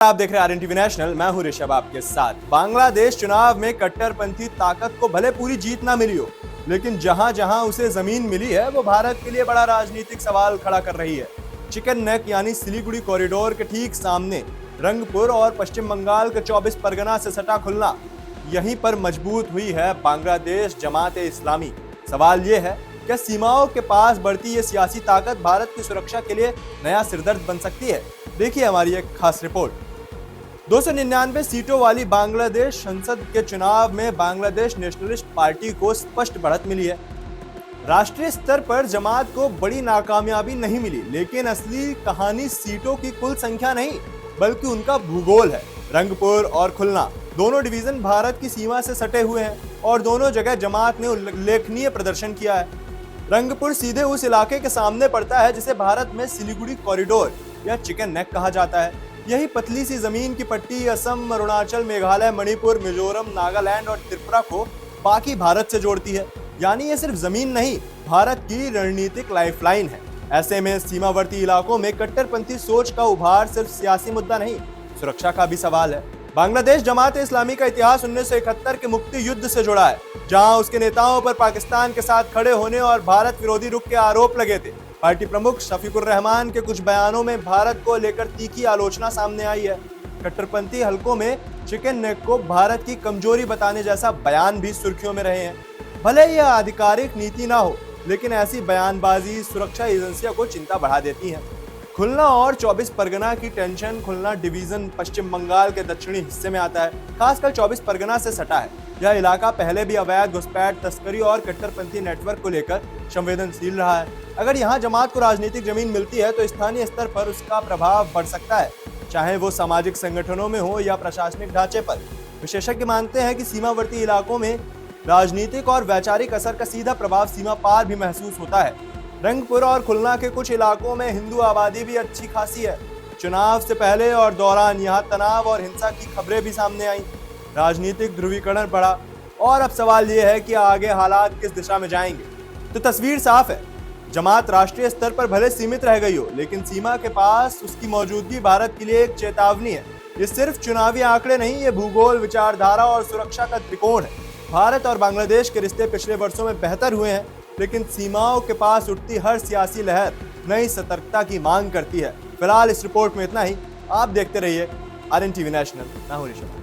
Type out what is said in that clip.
आप देख रहे हैं आरएनटीवी नेशनल। मैं हूं ऋषभ आपके साथ। बांग्लादेश चुनाव में कट्टरपंथी ताकत को भले पूरी जीत ना मिली हो, लेकिन जहां जहां उसे जमीन मिली है वो भारत के लिए बड़ा राजनीतिक सवाल खड़ा कर रही है। चिकन नेक यानी सिलीगुड़ी कॉरिडोर के ठीक सामने रंगपुर और पश्चिम बंगाल के 24 परगना से सटा खुलना, यहीं पर मजबूत हुई है बांग्लादेश जमात-ए-इस्लामी। सवाल ये है, क्या सीमाओं के पास बढ़ती ये सियासी ताकत भारत की सुरक्षा के लिए नया सिरदर्द बन सकती है? देखिए हमारी एक खास रिपोर्ट। 299 सीटों वाली बांग्लादेश संसद के चुनाव में बांग्लादेश नेशनलिस्ट पार्टी को स्पष्ट बढ़त मिली है। राष्ट्रीय स्तर पर जमात को बड़ी नाकामयाबी नहीं मिली, लेकिन असली कहानी सीटों की कुल संख्या नहीं बल्कि उनका भूगोल है। रंगपुर और खुलना दोनों डिवीजन भारत की सीमा से सटे हुए हैं और दोनों जगह जमात ने उल्लेखनीय प्रदर्शन किया है। रंगपुर सीधे उस इलाके के सामने पड़ता है जिसे भारत में सिलीगुड़ी कॉरिडोर या चिकन नेक कहा जाता है। यही पतली सी जमीन की पट्टी असम, अरुणाचल, मेघालय, मणिपुर, मिजोरम, नागालैंड और त्रिपुरा को बाकी भारत से जोड़ती है। यानी ये सिर्फ जमीन नहीं, भारत की रणनीतिक लाइफलाइन है। ऐसे में सीमावर्ती इलाकों में कट्टरपंथी सोच का उभार सिर्फ सियासी मुद्दा नहीं, सुरक्षा का भी सवाल है। बांग्लादेश जमात-ए-इस्लामी का इतिहास 1971 के मुक्ति युद्ध से जुड़ा है, जहां उसके नेताओं पर पाकिस्तान के साथ खड़े होने और भारत विरोधी रुख के आरोप लगे थे। पार्टी प्रमुख शफीकुर रहमान के कुछ बयानों में भारत को लेकर तीखी आलोचना सामने आई है। कट्टरपंथी हलकों में चिकन नेक को भारत की कमजोरी बताने जैसा बयान भी सुर्खियों में रहे हैं। भले यह आधिकारिक नीति ना हो, लेकिन ऐसी बयानबाजी सुरक्षा एजेंसियों को चिंता बढ़ा देती है। खुलना और 24 परगना की टेंशन। खुलना डिवीजन पश्चिम बंगाल के दक्षिणी हिस्से में आता है, खासकर 24 परगना से सटा है। यह इलाका पहले भी अवैध घुसपैठ, तस्करी और कट्टरपंथी नेटवर्क को लेकर संवेदनशील रहा है। अगर यहाँ जमात को राजनीतिक जमीन मिलती है तो स्थानीय स्तर पर उसका प्रभाव बढ़ सकता है, चाहे वो सामाजिक संगठनों में हो या प्रशासनिक ढांचे पर। विशेषज्ञ मानते हैं कि सीमावर्ती इलाकों में राजनीतिक और वैचारिक असर का सीधा प्रभाव सीमा पार भी महसूस होता है। रंगपुर और खुलना के कुछ इलाकों में हिंदू आबादी भी अच्छी खासी है। चुनाव से पहले और दौरान यहाँ तनाव और हिंसा की खबरें भी सामने आई। राजनीतिक ध्रुवीकरण बढ़ा और अब सवाल ये है कि आगे हालात किस दिशा में जाएंगे। तो तस्वीर साफ है, जमात राष्ट्रीय स्तर पर भले सीमित रह गई हो, लेकिन सीमा के पास उसकी मौजूदगी भारत के लिए एक चेतावनी है। ये सिर्फ चुनावी आंकड़े नहीं, ये भूगोल, विचारधारा और सुरक्षा का त्रिकोण है। भारत और बांग्लादेश के रिश्ते पिछले वर्षों में बेहतर हुए हैं, लेकिन सीमाओं के पास उठती हर सियासी लहर नई सतर्कता की मांग करती है। फिलहाल इस रिपोर्ट में इतना ही। आप देखते रहिए आरएनटीवी नेशनल। मैं हूं ऋषभ।